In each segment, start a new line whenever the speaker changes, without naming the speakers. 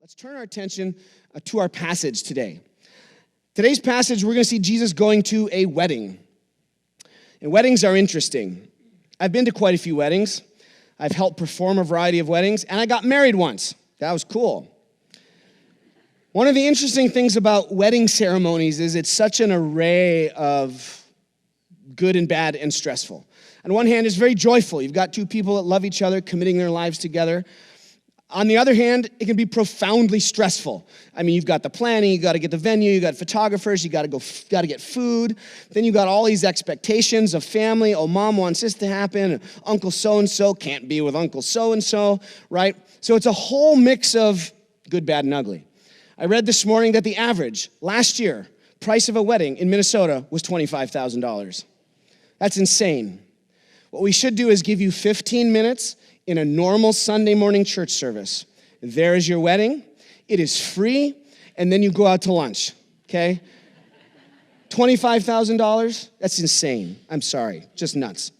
Let's turn our attention to our passage today. Today's passage, we're going to see Jesus going to a wedding. And weddings are interesting. I've been to quite a few weddings. I've helped perform a variety of weddings, and I got married once. That was cool. One of the interesting things about wedding ceremonies is it's such an array of good and bad and stressful. On one hand, it's very joyful. You've got two people that love each other, committing their lives together. On the other hand, it can be profoundly stressful. I mean, you've got the planning, you got to get the venue, you got photographers, you got to get food. Then you got all these expectations of family. Oh, mom wants this to happen. Uncle so-and-so can't be with Uncle so-and-so, right? So it's a whole mix of good, bad, and ugly. I read this morning that the average last year price of a wedding in Minnesota was $25,000. That's insane. What we should do is give you 15 minutes in a normal Sunday morning church service. There is your wedding. It is free, and then you go out to lunch, okay? $25,000? That's insane. I'm sorry, just nuts.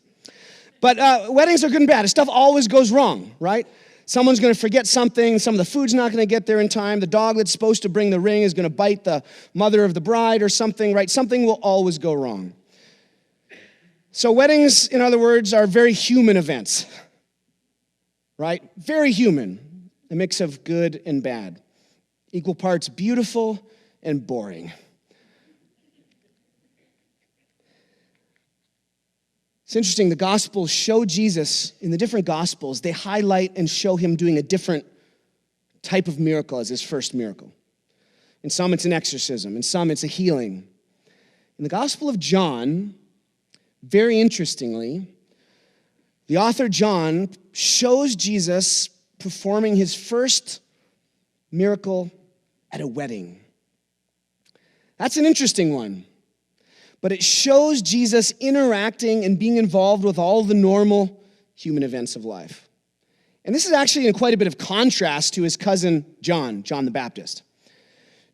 But weddings are good and bad. Stuff always goes wrong, right? Someone's going to forget something. Some of the food's not going to get there in time. The dog that's supposed to bring the ring is going to bite the mother of the bride or something, right? Something will always go wrong. So weddings, in other words, are very human events. Right? Very human, a mix of good and bad. Equal parts beautiful and boring. It's interesting, the Gospels show Jesus, in the different Gospels, they highlight and show him doing a different type of miracle as his first miracle. In some, it's an exorcism. In some, it's a healing. In the Gospel of John, very interestingly, the author John shows Jesus performing his first miracle at a wedding. That's an interesting one. But it shows Jesus interacting and being involved with all the normal human events of life. And this is actually in quite a bit of contrast to his cousin John the Baptist.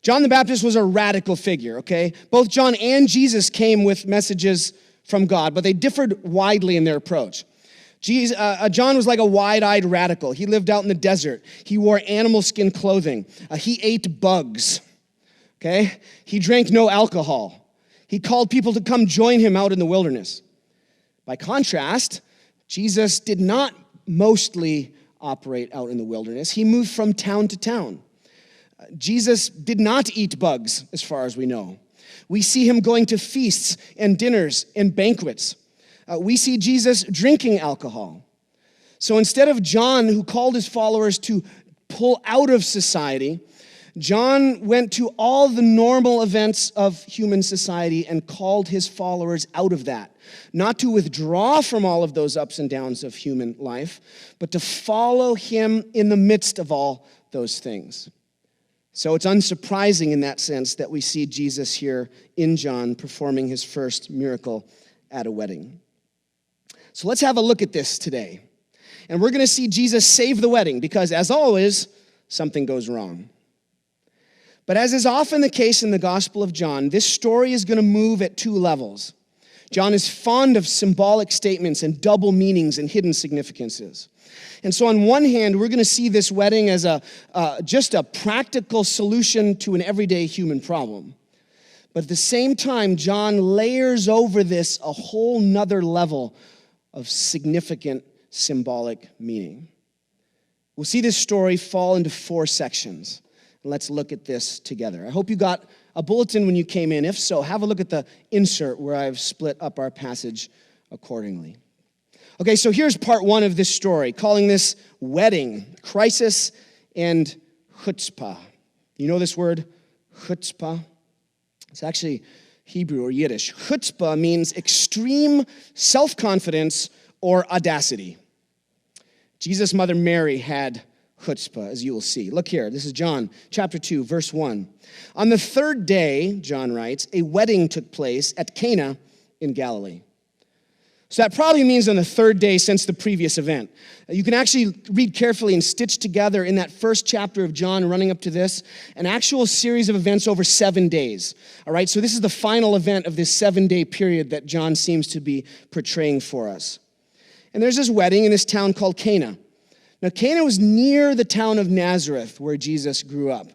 John the Baptist was a radical figure, okay? Both John and Jesus came with messages from God, but they differed widely in their approach. John was like a wide-eyed radical. He lived out in the desert. He wore animal skin clothing. He ate bugs, okay? He drank no alcohol. He called people to come join him out in the wilderness. By contrast, Jesus did not mostly operate out in the wilderness. He moved from town to town. Jesus did not eat bugs, as far as we know. We see him going to feasts and dinners and banquets. We see Jesus drinking alcohol. So instead of John, who called his followers to pull out of society, John went to all the normal events of human society and called his followers out of that. Not to withdraw from all of those ups and downs of human life, but to follow him in the midst of all those things. So it's unsurprising in that sense that we see Jesus here in John performing his first miracle at a wedding. So let's have a look at this today. And we're going to see Jesus save the wedding because, as always, something goes wrong. But as is often the case in the Gospel of John, this story is going to move at two levels. John is fond of symbolic statements and double meanings and hidden significances. And so on one hand, we're going to see this wedding as just a practical solution to an everyday human problem. But at the same time, John layers over this a whole nother level of significant symbolic meaning. We'll see this story fall into four sections. Let's look at this together. I hope you got a bulletin when you came in. If so, have a look at the insert where I've split up our passage accordingly. Okay, so here's part one of this story, calling this wedding, crisis, and chutzpah. You know this word, chutzpah? It's actually Hebrew or Yiddish. Chutzpah means extreme self-confidence or audacity. Jesus' mother Mary had chutzpah, as you will see. Look here. This is John chapter 2, verse 1. On the third day, John writes, a wedding took place at Cana in Galilee. So that probably means on the third day since the previous event. You can actually read carefully and stitch together in that first chapter of John running up to this, an actual series of events over 7 days. All right, so this is the final event of this 7-day period that John seems to be portraying for us. And there's this wedding in this town called Cana. Now, Cana was near the town of Nazareth, where Jesus grew up.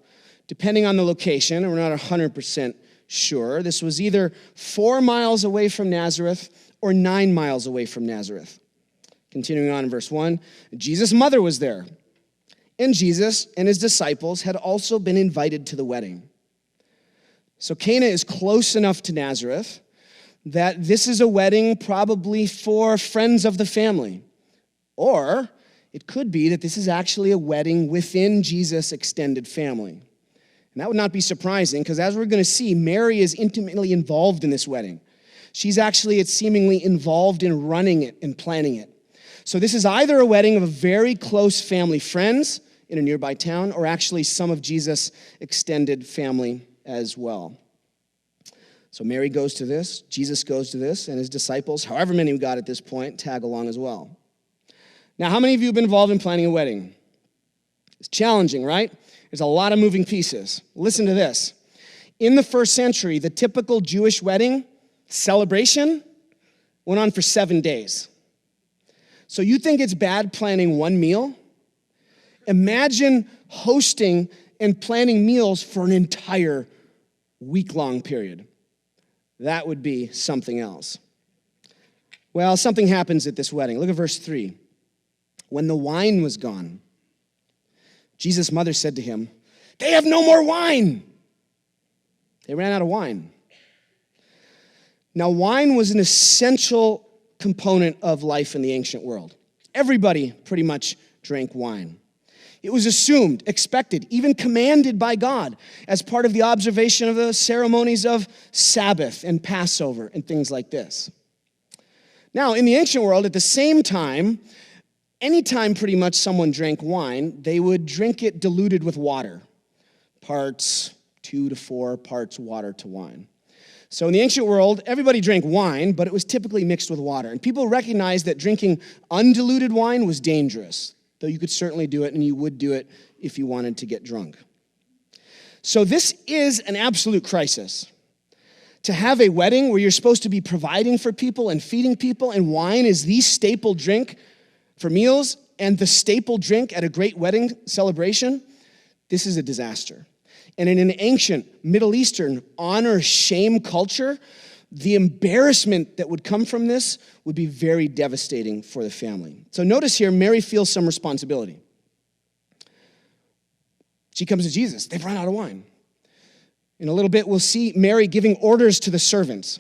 Depending on the location, and we're not 100% sure, this was either 4 miles away from Nazareth or 9 miles away from Nazareth. Continuing on in verse 1, Jesus' mother was there, and Jesus and his disciples had also been invited to the wedding. So Cana is close enough to Nazareth that this is a wedding probably for friends of the family. Or it could be that this is actually a wedding within Jesus' extended family. And that would not be surprising because as we're going to see, Mary is intimately involved in this wedding. She's actually, it's seemingly involved in running it and planning it. So this is either a wedding of a very close family friends in a nearby town or actually some of Jesus' extended family as well. So Mary goes to this, Jesus goes to this, and his disciples, however many we got at this point, tag along as well. Now, how many of you have been involved in planning a wedding? It's challenging, right? There's a lot of moving pieces. Listen to this. In the first century, the typical Jewish wedding celebration went on for 7 days. So you think it's bad planning one meal? Imagine hosting and planning meals for an entire week-long period. That would be something else. Well, something happens at this wedding. Look at verse 3. When the wine was gone, Jesus' mother said to him, "They have no more wine." They ran out of wine. Now, wine was an essential component of life in the ancient world. Everybody pretty much drank wine. It was assumed, expected, even commanded by God as part of the observation of the ceremonies of Sabbath and Passover and things like this. Now, in the ancient world, at the same time, anytime pretty much someone drank wine, they would drink it diluted with water, parts 2 to 4 parts water to wine. So in the ancient world, everybody drank wine, but it was typically mixed with water. And people recognized that drinking undiluted wine was dangerous, though you could certainly do it, and you would do it if you wanted to get drunk. So this is an absolute crisis. To have a wedding where you're supposed to be providing for people and feeding people, and wine is the staple drink for meals and the staple drink at a great wedding celebration, this is a disaster. And in an ancient Middle Eastern honor-shame culture, the embarrassment that would come from this would be very devastating for the family. So notice here, Mary feels some responsibility. She comes to Jesus. They've run out of wine. In a little bit, we'll see Mary giving orders to the servants.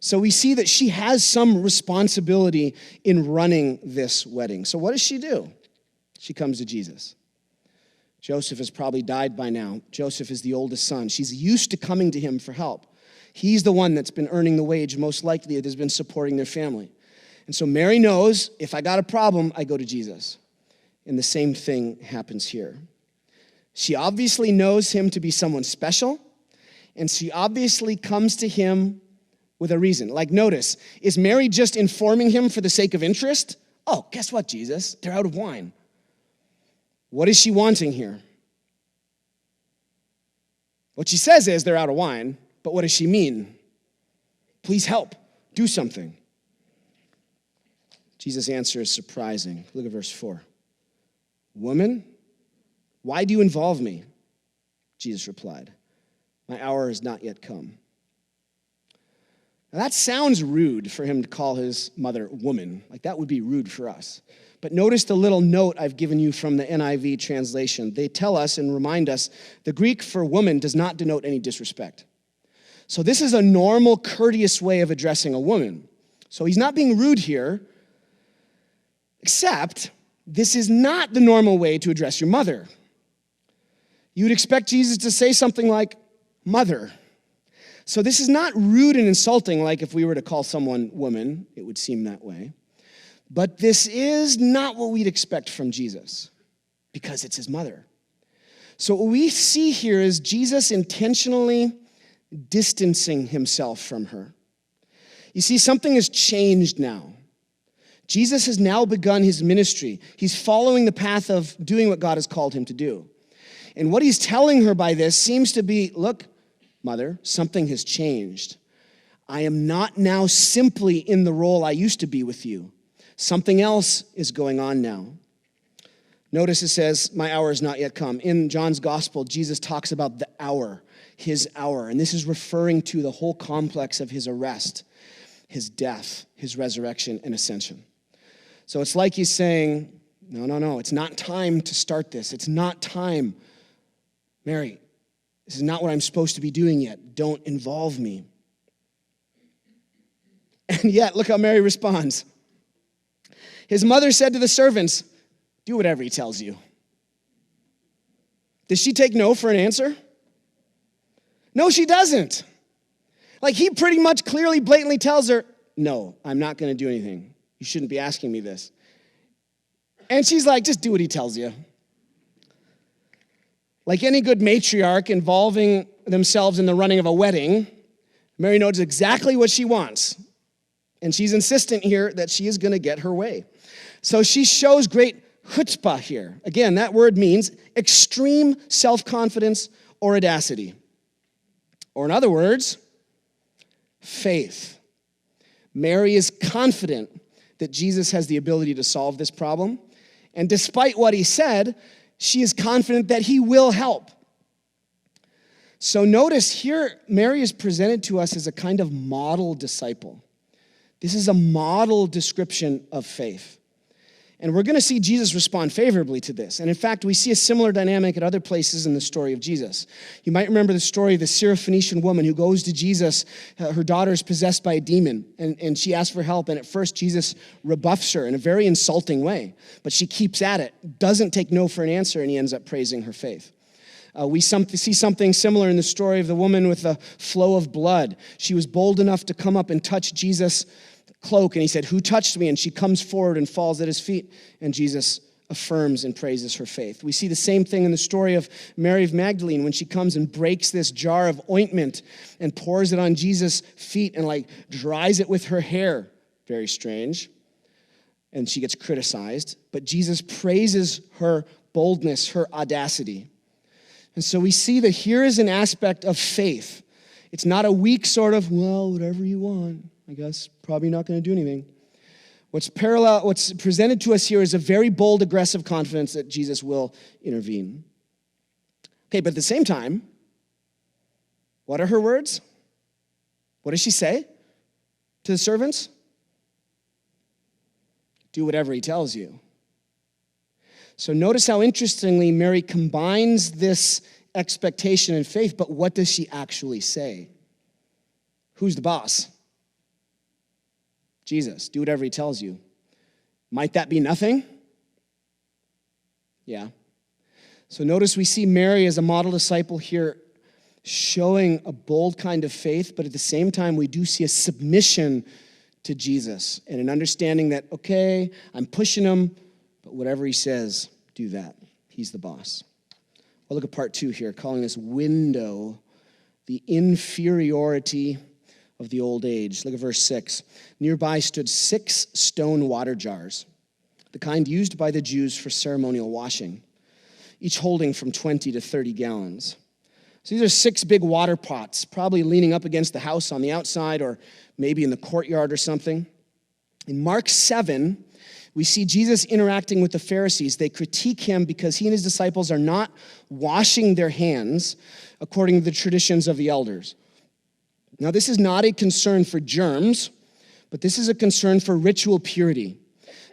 So we see that she has some responsibility in running this wedding. So what does she do? She comes to Jesus. Joseph has probably died by now. Joseph is the oldest son. She's used to coming to him for help. He's the one that's been earning the wage, most likely that has been supporting their family. And so Mary knows, if I got a problem, I go to Jesus. And the same thing happens here. She obviously knows him to be someone special, and she obviously comes to him with a reason. Like, notice, is Mary just informing him for the sake of interest? Oh, guess what, Jesus? They're out of wine. What is she wanting here? What she says is they're out of wine, but what does she mean? Please help. Do something. Jesus' answer is surprising. Look at verse 4. Woman, why do you involve me? Jesus replied, my hour has not yet come. Now that sounds rude for him to call his mother woman. Like that would be rude for us. But notice the little note I've given you from the NIV translation. They tell us and remind us the Greek for woman does not denote any disrespect. So this is a normal, courteous way of addressing a woman. So he's not being rude here, except this is not the normal way to address your mother. You would expect Jesus to say something like, mother. So this is not rude and insulting like if we were to call someone woman, it would seem that way. But this is not what we'd expect from Jesus because it's his mother. So what we see here is Jesus intentionally distancing himself from her. You see, something has changed now. Jesus has now begun his ministry. He's following the path of doing what God has called him to do. And what he's telling her by this seems to be, look, mother, something has changed. I am not now simply in the role I used to be with you. Something else is going on now. Notice it says, my hour is not yet come. In John's gospel, Jesus talks about the hour, his hour. And this is referring to the whole complex of his arrest, his death, his resurrection, and ascension. So it's like he's saying, no, it's not time to start this. It's not time. Mary, this is not what I'm supposed to be doing yet. Don't involve me. And yet, look how Mary responds. His mother said to the servants, do whatever he tells you. Does she take no for an answer? No, she doesn't. Like, he pretty much clearly, blatantly tells her, no, I'm not going to do anything. You shouldn't be asking me this. And she's like, just do what he tells you. Like any good matriarch involving themselves in the running of a wedding, Mary knows exactly what she wants. And she's insistent here that she is going to get her way. So she shows great chutzpah here. Again, that word means extreme self-confidence or audacity. Or in other words, faith. Mary is confident that Jesus has the ability to solve this problem. And despite what he said, she is confident that he will help. So notice here, Mary is presented to us as a kind of model disciple. This is a model description of faith. And we're going to see Jesus respond favorably to this. And in fact, we see a similar dynamic at other places in the story of Jesus. You might remember the story of the Syrophoenician woman who goes to Jesus. Her daughter is possessed by a demon, and she asks for help. And at first, Jesus rebuffs her in a very insulting way. But she keeps at it, doesn't take no for an answer, and he ends up praising her faith. We see something similar in the story of the woman with the flow of blood. She was bold enough to come up and touch Jesus' cloak, and he said, who touched me? And she comes forward and falls at his feet, and Jesus affirms and praises her faith. We see the same thing in the story of Mary of Magdalene when she comes and breaks this jar of ointment and pours it on Jesus' feet and dries it with her hair. Very strange. And she gets criticized, but Jesus praises her boldness, her audacity. And so we see that here is an aspect of faith. It's not a weak sort of, well, whatever you want. I guess probably not going to do anything. What's presented to us here is a very bold, aggressive confidence that Jesus will intervene. Okay, but at the same time, what are her words? What does she say to the servants? Do whatever he tells you. So notice how interestingly Mary combines this expectation and faith, but what does she actually say? Who's the boss? Jesus. Do whatever he tells you. Might that be nothing? Yeah. So notice we see Mary as a model disciple here showing a bold kind of faith, but at the same time we do see a submission to Jesus and an understanding that, okay, I'm pushing him, but whatever he says, do that. He's the boss. We'll look at part 2 here, calling this window the inferiority of the old age. Look at verse 6. Nearby stood 6 stone water jars, the kind used by the Jews for ceremonial washing, each holding from 20 to 30 gallons. So these are 6 big water pots, probably leaning up against the house on the outside or maybe in the courtyard or something. In Mark 7, we see Jesus interacting with the Pharisees. They critique him because he and his disciples are not washing their hands according to the traditions of the elders. Now, this is not a concern for germs, but this is a concern for ritual purity.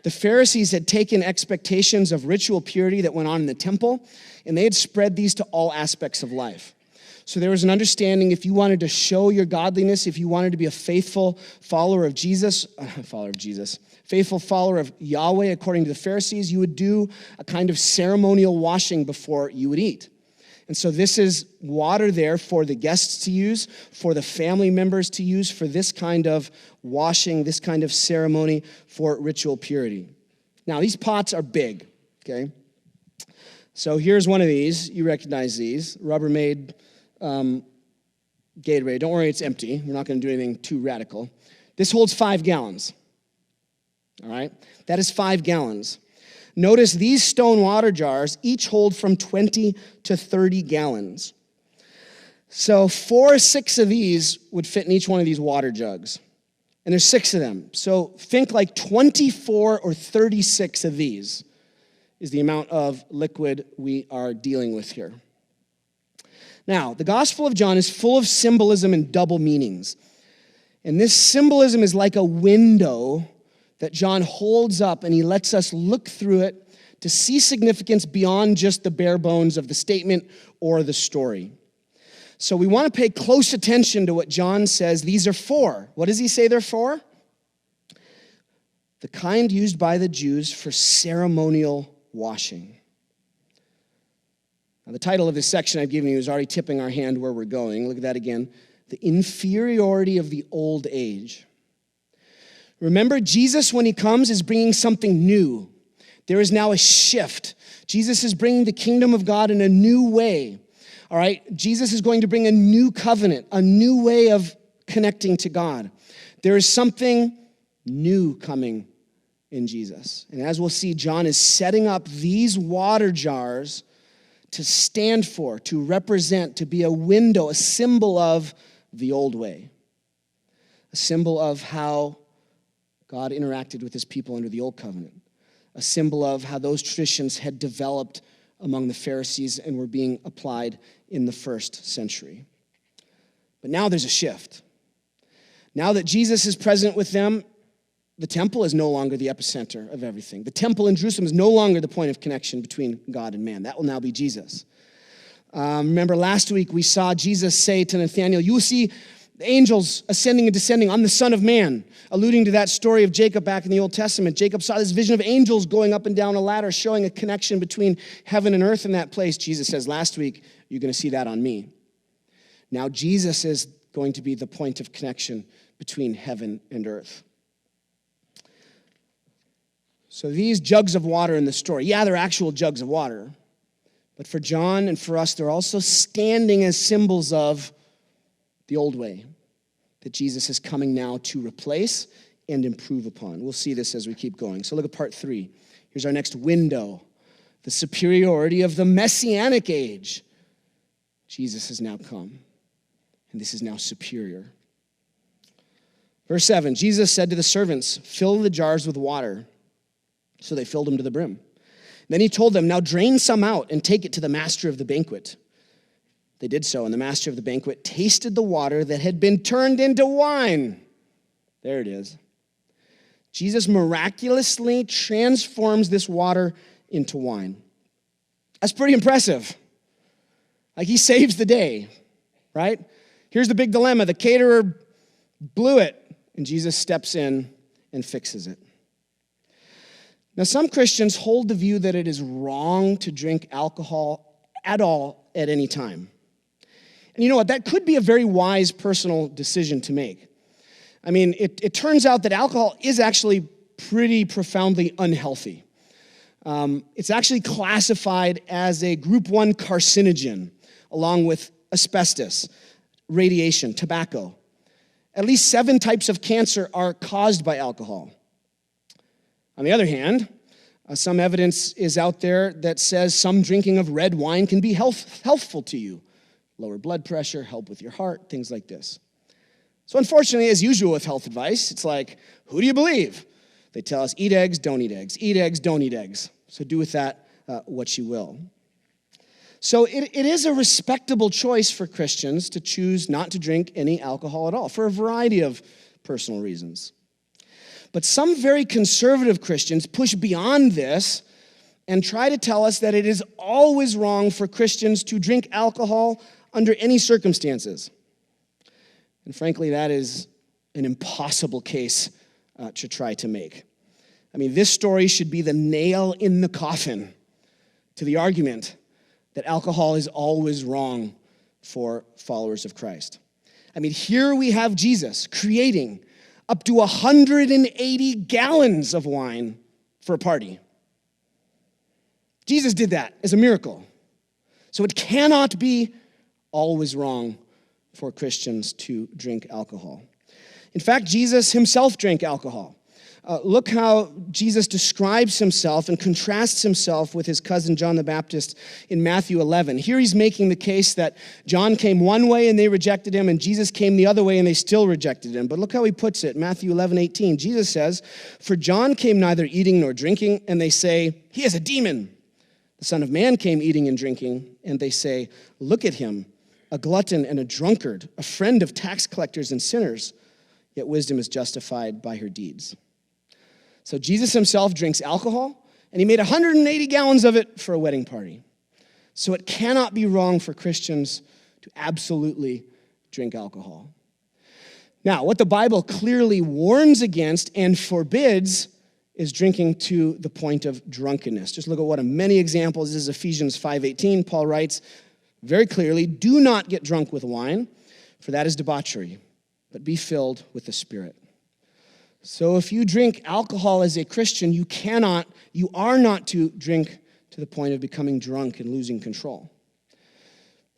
The Pharisees had taken expectations of ritual purity that went on in the temple, and they had spread these to all aspects of life. So there was an understanding if you wanted to show your godliness, if you wanted to be a faithful follower of Jesus, faithful follower of Yahweh according to the Pharisees, you would do a kind of ceremonial washing before you would eat. And so this is water there for the guests to use, for the family members to use, for this kind of washing, this kind of ceremony for ritual purity. Now, these pots are big, okay? So here's one of these. You recognize these. Rubbermaid Gatorade. Don't worry, it's empty. We're not going to do anything too radical. This holds 5 gallons, all right? That is 5 gallons. Notice these stone water jars each hold from 20 to 30 gallons. So 4 or 6 of these would fit in each one of these water jugs. And there's 6 of them. So think like 24 or 36 of these is the amount of liquid we are dealing with here. Now, the Gospel of John is full of symbolism and double meanings. And this symbolism is like a window that John holds up, and he lets us look through it to see significance beyond just the bare bones of the statement or the story. So we want to pay close attention to what John says these are for. What does he say they're for? The kind used by the Jews for ceremonial washing. Now, the title of this section I've given you is already tipping our hand where we're going. Look at that again. The inferiority of the old age. Remember, Jesus, when he comes, is bringing something new. There is now a shift. Jesus is bringing the kingdom of God in a new way. All right? Jesus is going to bring a new covenant, a new way of connecting to God. There is something new coming in Jesus. And as we'll see, John is setting up these water jars to stand for, to represent, to be a window, a symbol of the old way. A symbol of how God interacted with his people under the old covenant. A symbol of how those traditions had developed among the Pharisees and were being applied in the first century. But now there's a shift. Now that Jesus is present with them, the temple is no longer the epicenter of everything. The temple in Jerusalem is no longer the point of connection between God and man. That will now be Jesus. Remember last week we saw Jesus say to Nathanael, "You will see the angels ascending and descending on the Son of Man," alluding to that story of Jacob back in the Old Testament. Jacob saw this vision of angels going up and down a ladder, showing a connection between heaven and earth in that place. Jesus says last week, "You're going to see that on me." Now Jesus is going to be the point of connection between heaven and earth. So these jugs of water in the story, yeah, they're actual jugs of water, but for John and for us, they're also standing as symbols of the old way that Jesus is coming now to replace and improve upon. We'll see this as we keep going. So look at part 3. Here's our next window. The superiority of the Messianic age. Jesus has now come, and this is now superior. Verse 7, Jesus said to the servants, "Fill the jars with water." So they filled them to the brim. Then he told them, "Now drain some out and take it to the master of the banquet." They did so, and the master of the banquet tasted the water that had been turned into wine. There it is. Jesus miraculously transforms this water into wine. That's pretty impressive. Like, he saves the day, right? Here's the big dilemma. The caterer blew it, and Jesus steps in and fixes it. Now, some Christians hold the view that it is wrong to drink alcohol at all at any time. And you know what? That could be a very wise personal decision to make. I mean, it turns out that alcohol is actually pretty profoundly unhealthy. It's actually classified as a group 1 carcinogen, along with asbestos, radiation, tobacco. At least 7 types of cancer are caused by alcohol. On the other hand, some evidence is out there that says some drinking of red wine can be healthful to you. Lower blood pressure, help with your heart, things like this. So unfortunately, as usual with health advice, it's like, who do you believe? They tell us, eat eggs, don't eat eggs. Eat eggs, don't eat eggs. So do with that what you will. So it is a respectable choice for Christians to choose not to drink any alcohol at all for a variety of personal reasons. But some very conservative Christians push beyond this and try to tell us that it is always wrong for Christians to drink alcohol under any circumstances. And frankly, that is an impossible case to try to make. I mean, this story should be the nail in the coffin to the argument that alcohol is always wrong for followers of Christ. I mean, here we have Jesus creating up to 180 gallons of wine for a party. Jesus did that as a miracle. So it cannot be always wrong for Christians to drink alcohol. In fact, Jesus himself drank alcohol. Look how Jesus describes himself and contrasts himself with his cousin John the Baptist in Matthew 11. Here he's making the case that John came one way and they rejected him, and Jesus came the other way and they still rejected him. But look how he puts it, Matthew 11:18. Jesus says, "For John came neither eating nor drinking, and they say, 'He is a demon.' The Son of Man came eating and drinking, and they say, 'Look at him, a glutton and a drunkard, a friend of tax collectors and sinners.' Yet wisdom is justified by her deeds." So Jesus himself drinks alcohol, and he made 180 gallons of it for a wedding party. So it cannot be wrong for Christians to absolutely drink alcohol. Now, what the Bible clearly warns against and forbids is drinking to the point of drunkenness. Just look at one of many examples. This is Ephesians 5:18. Paul writes very clearly, "Do not get drunk with wine, for that is debauchery, but be filled with the Spirit." So if you drink alcohol as a Christian, you are not to drink to the point of becoming drunk and losing control.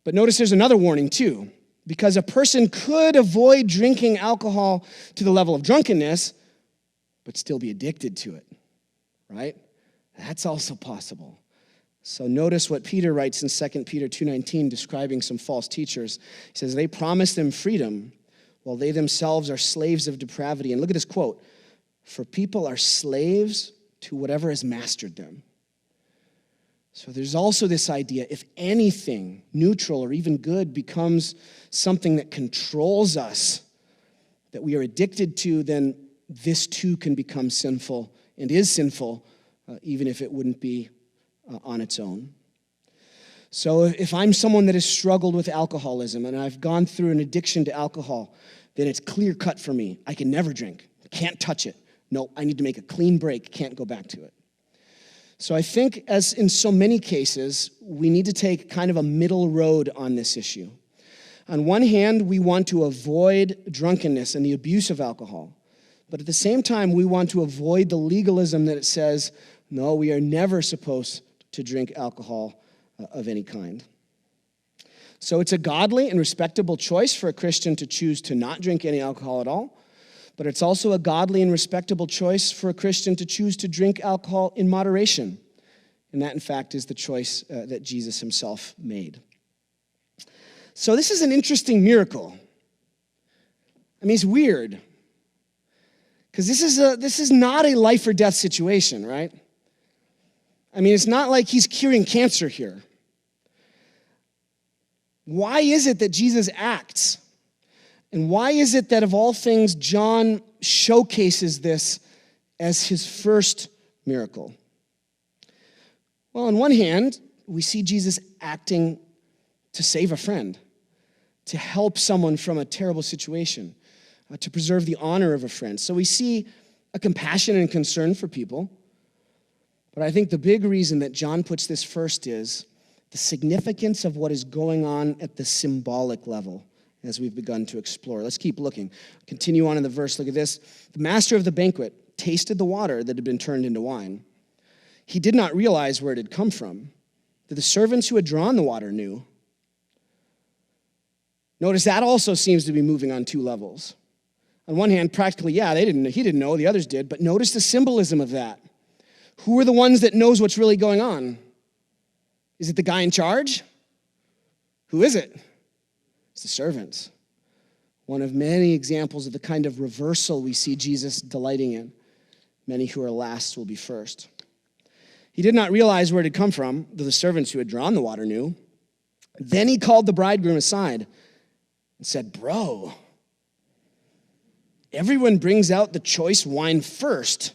But notice there's another warning too, because a person could avoid drinking alcohol to the level of drunkenness, but still be addicted to it, right? That's also possible. So notice what Peter writes in 2 Peter 2:19, describing some false teachers. He says, "They promise them freedom, while they themselves are slaves of depravity." And look at this quote, "For people are slaves to whatever has mastered them." So there's also this idea, if anything neutral or even good becomes something that controls us, that we are addicted to, then this too can become sinful and is sinful, even if it wouldn't be on its own. So if I'm someone that has struggled with alcoholism and I've gone through an addiction to alcohol, then it's clear cut for me. I can never drink. Can't touch it. No, I need to make a clean break. Can't go back to it. So I think, as in so many cases, we need to take kind of a middle road on this issue. On one hand, we want to avoid drunkenness and the abuse of alcohol. But at the same time, we want to avoid the legalism that it says, no, we are never supposed to drink alcohol of any kind. So it's a godly and respectable choice for a Christian to choose to not drink any alcohol at all, but it's also a godly and respectable choice for a Christian to choose to drink alcohol in moderation. And that, in fact, is the choice that Jesus himself made. So this is an interesting miracle. I mean, it's weird, because this is not a life or death situation, right? I mean, it's not like he's curing cancer here. Why is it that Jesus acts? And why is it that of all things, John showcases this as his first miracle? Well, on one hand, we see Jesus acting to save a friend, to help someone from a terrible situation, to preserve the honor of a friend. So we see a compassion and concern for people. But I think the big reason that John puts this first is the significance of what is going on at the symbolic level, as we've begun to explore. Let's keep looking. Continue on in the verse. Look at this. The master of the banquet tasted the water that had been turned into wine. He did not realize where it had come from, that the servants who had drawn the water knew. Notice that also seems to be moving on two levels. On one hand, practically, he didn't know, the others did, but notice the symbolism of that. Who are the ones that knows what's really going on? Is it the guy in charge? Who is it? It's the servants. One of many examples of the kind of reversal we see Jesus delighting in. Many who are last will be first. He did not realize where it had come from, though the servants who had drawn the water knew. Then he called the bridegroom aside and said, "Bro, everyone brings out the choice wine first,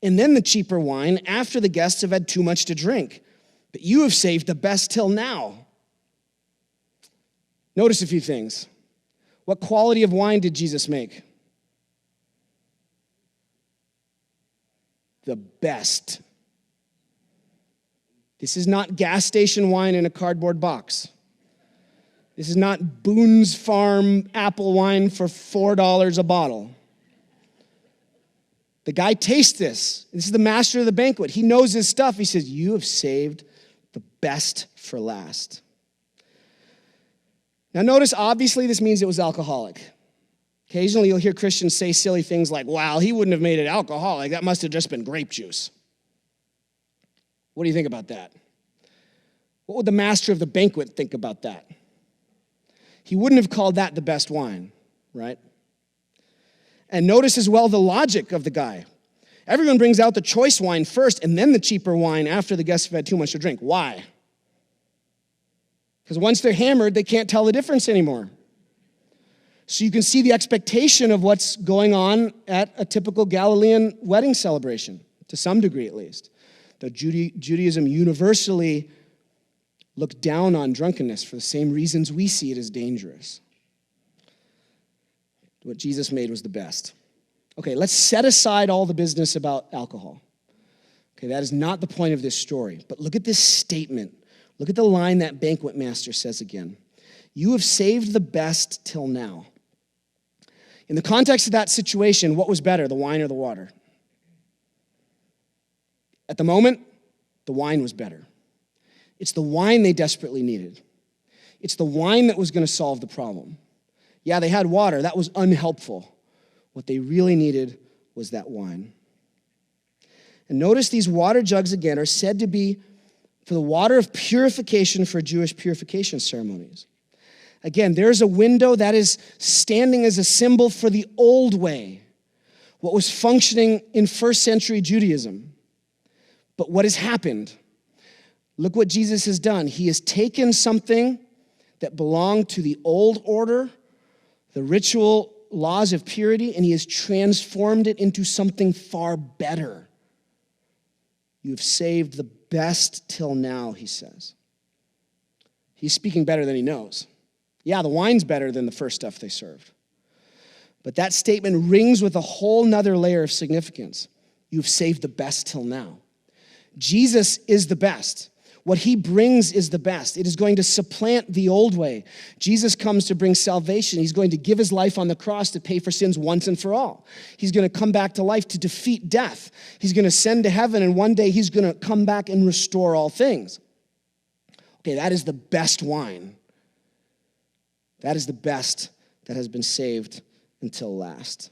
and then the cheaper wine after the guests have had too much to drink. But you have saved the best till now." Notice a few things. What quality of wine did Jesus make? The best. This is not gas station wine in a cardboard box. This is not Boone's Farm apple wine for $4 a bottle. The guy tastes this. This is the master of the banquet. He knows his stuff. He says, "You have saved the best for last." Now notice, obviously, this means it was alcoholic. Occasionally you'll hear Christians say silly things like, wow, he wouldn't have made it alcoholic. That must have just been grape juice. What do you think about that? What would the master of the banquet think about that? He wouldn't have called that the best wine, right? And notice as well the logic of the guy. Everyone brings out the choice wine first and then the cheaper wine after the guests have had too much to drink. Why? Because once they're hammered, they can't tell the difference anymore. So you can see the expectation of what's going on at a typical Galilean wedding celebration, to some degree at least. Though Judaism universally looked down on drunkenness for the same reasons we see it as dangerous. What Jesus made was the best. Okay, let's set aside all the business about alcohol. Okay, that is not the point of this story. But look at this statement. Look at the line that banquet master says again. You have saved the best till now. In the context of that situation, what was better, the wine or the water? At the moment, the wine was better. It's the wine they desperately needed. It's the wine that was going to solve the problem. Yeah, they had water. That was unhelpful. What they really needed was that wine. And notice these water jugs again are said to be for the water of purification for Jewish purification ceremonies. Again, there's a window that is standing as a symbol for the old way, what was functioning in first century Judaism. But what has happened? Look what Jesus has done. He has taken something that belonged to the old order, the ritual laws of purity, and he has transformed it into something far better. You've saved the best till now, he says. He's speaking better than he knows. Yeah, the wine's better than the first stuff they served. But that statement rings with a whole nother layer of significance. You've saved the best till now. Jesus is the best. What he brings is the best. It is going to supplant the old way. Jesus comes to bring salvation. He's going to give his life on the cross to pay for sins once and for all. He's going to come back to life to defeat death. He's going to ascend to heaven, and one day he's going to come back and restore all things. Okay, that is the best wine. That is the best that has been saved until last.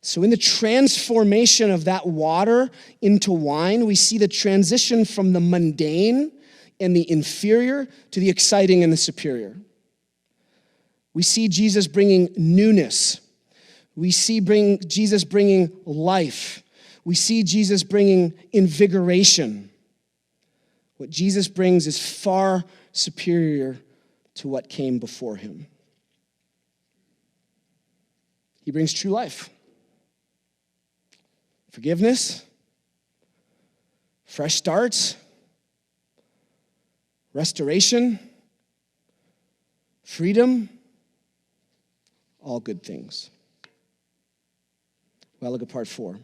So in the transformation of that water into wine, we see the transition from the mundane and the inferior to the exciting and the superior. We see Jesus bringing newness. We see Jesus bringing life. We see Jesus bringing invigoration. What Jesus brings is far superior to what came before him. He brings true life. Forgiveness, fresh starts, restoration, freedom, all good things. Well, look at part 4.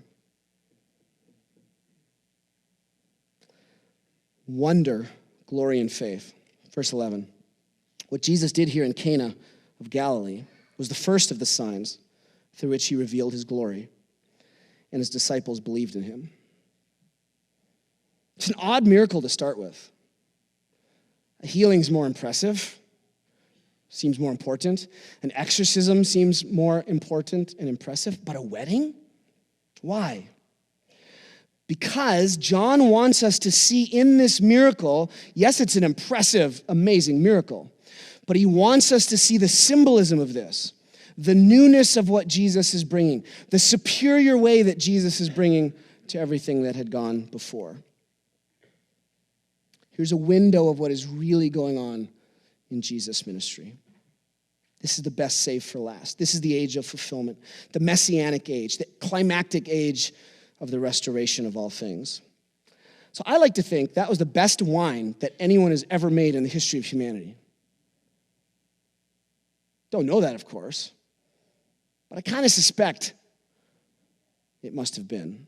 Wonder, glory, and faith. Verse 11. What Jesus did here in Cana of Galilee was the first of the signs through which he revealed his glory, and his disciples believed in him. It's an odd miracle to start with. A healing's more impressive, seems more important. An exorcism seems more important and impressive, but a wedding? Why? Because John wants us to see in this miracle, yes, it's an impressive, amazing miracle, but he wants us to see the symbolism of this. The newness of what Jesus is bringing, the superior way that Jesus is bringing to everything that had gone before. Here's a window of what is really going on in Jesus' ministry. This is the best saved for last. This is the age of fulfillment, the messianic age, the climactic age of the restoration of all things. So I like to think that was the best wine that anyone has ever made in the history of humanity. Don't know that, of course. But I kind of suspect it must have been.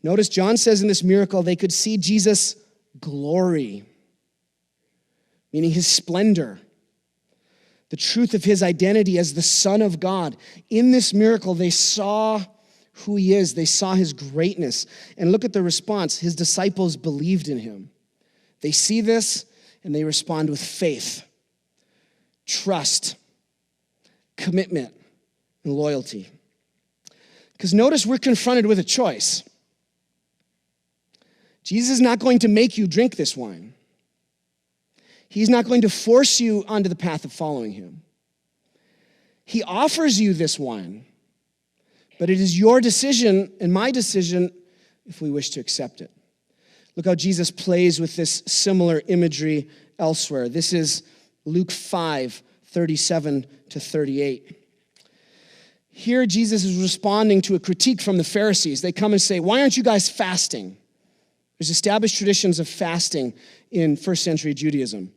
Notice John says in this miracle they could see Jesus' glory, meaning his splendor, the truth of his identity as the Son of God. In this miracle, they saw who he is. They saw his greatness. And look at the response. His disciples believed in him. They see this and they respond with faith, trust, commitment, and loyalty. Because notice we're confronted with a choice. Jesus is not going to make you drink this wine. He's not going to force you onto the path of following him. He offers you this wine, but it is your decision and my decision if we wish to accept it. Look how Jesus plays with this similar imagery elsewhere. This is Luke 5:37-38. Here, Jesus is responding to a critique from the Pharisees. They come and say, why aren't you guys fasting? There's established traditions of fasting in first century Judaism.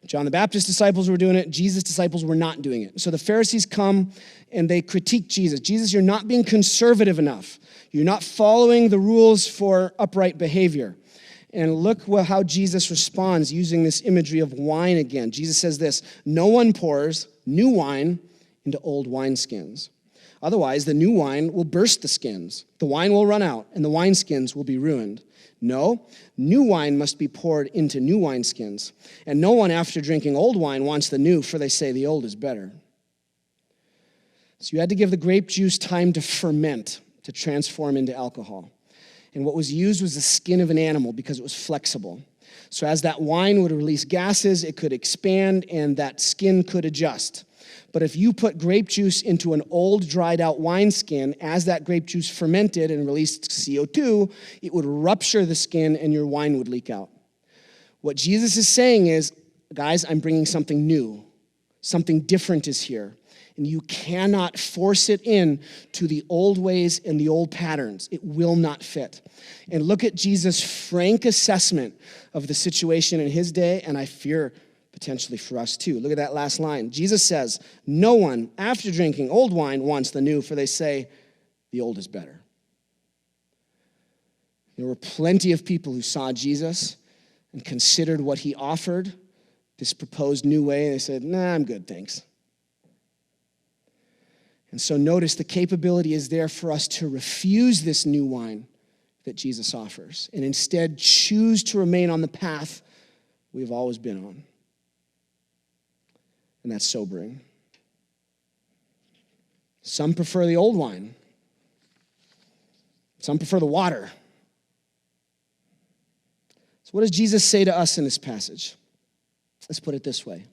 John the Baptist's disciples were doing it. Jesus' disciples were not doing it. So the Pharisees come and they critique Jesus. Jesus, you're not being conservative enough. You're not following the rules for upright behavior. And look how Jesus responds using this imagery of wine again. Jesus says this, no one pours new wine into old wineskins. Otherwise, the new wine will burst the skins. The wine will run out, and the wineskins will be ruined. No, new wine must be poured into new wineskins. And no one after drinking old wine wants the new, for they say the old is better. So you had to give the grape juice time to ferment, to transform into alcohol. And what was used was the skin of an animal because it was flexible. So as that wine would release gases, it could expand and that skin could adjust. But if you put grape juice into an old, dried out wineskin, as that grape juice fermented and released CO2, it would rupture the skin and your wine would leak out. What Jesus is saying is, guys, I'm bringing something new. Something different is here. And you cannot force it in to the old ways and the old patterns. It will not fit. And look at Jesus' frank assessment of the situation in his day, and I fear potentially for us too. Look at that last line. Jesus says, no one, after drinking old wine, wants the new, for they say, the old is better. There were plenty of people who saw Jesus and considered what he offered, this proposed new way, and they said, nah, I'm good, thanks. And so notice the capability is there for us to refuse this new wine that Jesus offers and instead choose to remain on the path we've always been on. And that's sobering. Some prefer the old wine. Some prefer the water. So what does Jesus say to us in this passage? Let's put it this way.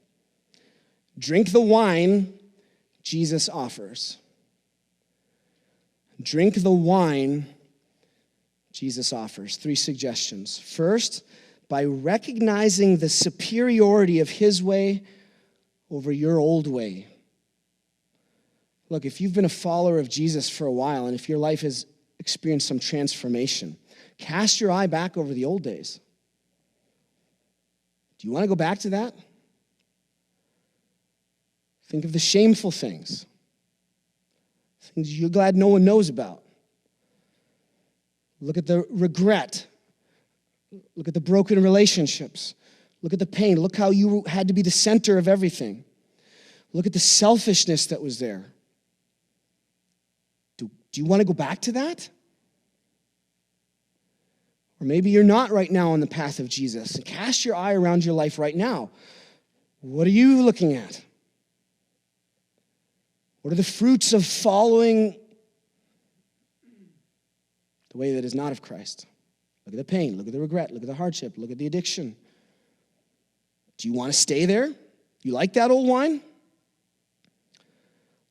Drink the wine Jesus offers. Drink the wine Jesus offers. 3 suggestions. First, by recognizing the superiority of his way over your old way. Look, if you've been a follower of Jesus for a while, and if your life has experienced some transformation, cast your eye back over the old days. Do you want to go back to that? Think of the shameful things you're glad no one knows about. Look at the regret. Look at the broken relationships. Look at the pain. Look how you had to be the center of everything. Look at the selfishness that was there. Do you want to go back to that? Or maybe you're not right now on the path of Jesus. And cast your eye around your life right now. What are you looking at? What are the fruits of following the way that is not of Christ? Look at the pain. Look at the regret. Look at the hardship. Look at the addiction. Do you want to stay there? You like that old wine?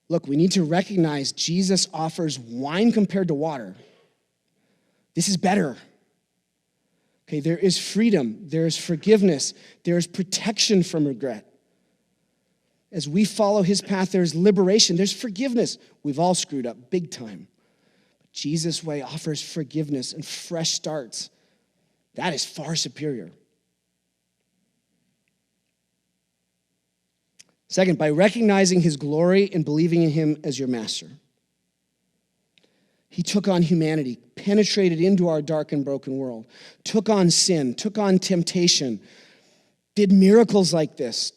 Look, we need to recognize Jesus offers wine compared to water. This is better. Okay, there is freedom. There is forgiveness. There is protection from regret. As we follow his path, there's liberation. There's forgiveness. We've all screwed up big time. But Jesus' way offers forgiveness and fresh starts. That is far superior. Second, by recognizing his glory and believing in him as your master. He took on humanity, penetrated into our dark and broken world, took on sin, took on temptation, did miracles like this,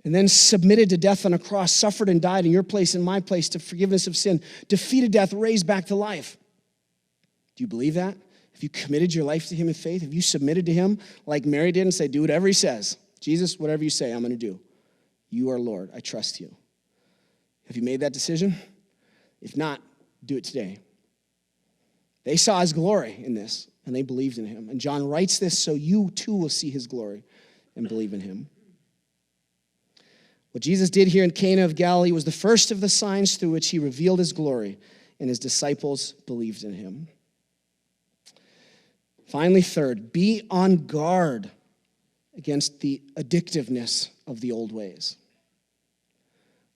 and then submitted to death on a cross, suffered and died in your place and my place to forgiveness of sin, defeated death, raised back to life. Do you believe that? Have you committed your life to him in faith? Have you submitted to him like Mary did and say, do whatever he says? Jesus, whatever you say, I'm going to do. You are Lord. I trust you. Have you made that decision? If not, do it today. They saw his glory in this, and they believed in him. And John writes this so you too will see his glory and believe in him. What Jesus did here in Cana of Galilee was the first of the signs through which he revealed his glory, and his disciples believed in him. Finally, third, be on guard against the addictiveness of the old ways.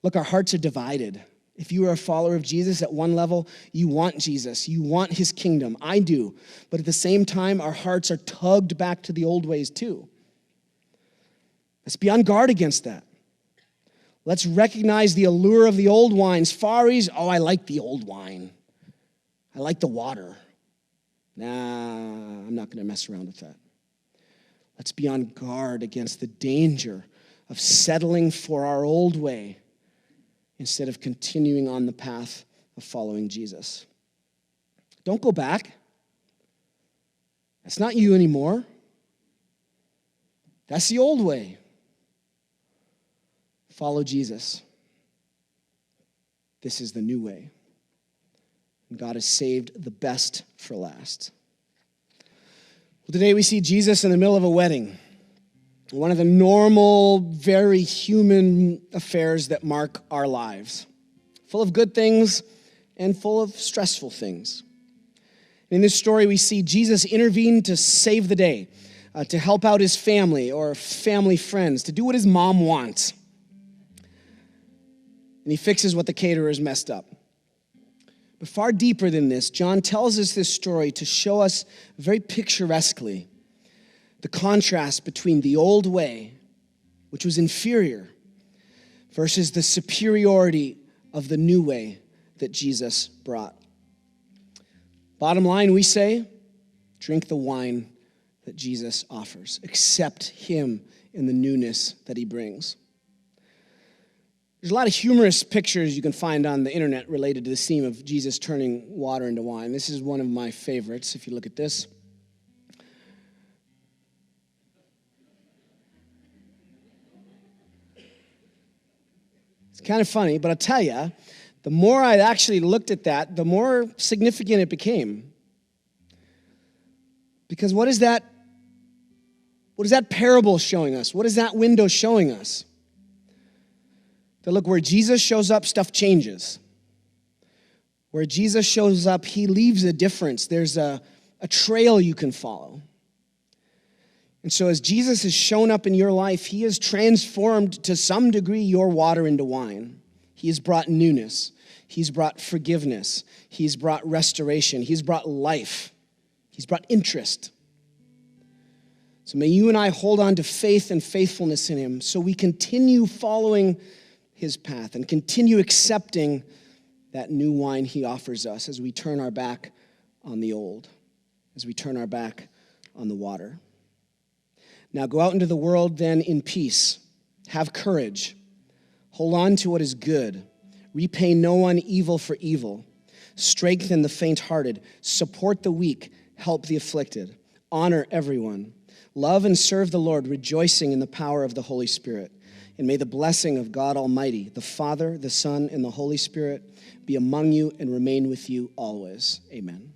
Look, our hearts are divided. If you are a follower of Jesus at one level, you want Jesus. You want his kingdom. I do. But at the same time, our hearts are tugged back to the old ways too. Let's be on guard against that. Let's recognize the allure of the old wines. Far East, oh, I like the old wine. I like the water. Nah, I'm not going to mess around with that. Let's be on guard against the danger of settling for our old way instead of continuing on the path of following Jesus. Don't go back. That's not you anymore. That's the old way. Follow Jesus. This is the new way. And God has saved the best for last. Well, today we see Jesus in the middle of a wedding. One of the normal, very human affairs that mark our lives. Full of good things and full of stressful things. In this story, we see Jesus intervene to save the day, to help out his family or family friends, to do what his mom wants. And he fixes what the caterers messed up. But far deeper than this, John tells us this story to show us very picturesquely the contrast between the old way, which was inferior, versus the superiority of the new way that Jesus brought. Bottom line, we say, drink the wine that Jesus offers. Accept him in the newness that he brings. There's a lot of humorous pictures you can find on the internet related to this theme of Jesus turning water into wine. This is one of my favorites, if you look at this. It's kind of funny, but I'll tell you, the more I actually looked at that, the more significant it became. Because what is that parable showing us? What is that window showing us? That look, where Jesus shows up, stuff changes. Where Jesus shows up, he leaves a difference. There's a trail you can follow. And so as Jesus has shown up in your life, he has transformed to some degree your water into wine. He has brought newness. He's brought forgiveness. He's brought restoration. He's brought life. He's brought interest. So may you and I hold on to faith and faithfulness in him so we continue following his path and continue accepting that new wine he offers us as we turn our back on the old, as we turn our back on the water. Now go out into the world then in peace. Have courage. Hold on to what is good. Repay no one evil for evil. Strengthen the faint-hearted. Support the weak. Help the afflicted. Honor everyone. Love and serve the Lord, rejoicing in the power of the Holy Spirit. And may the blessing of God Almighty, the Father, the Son, and the Holy Spirit be among you and remain with you always. Amen.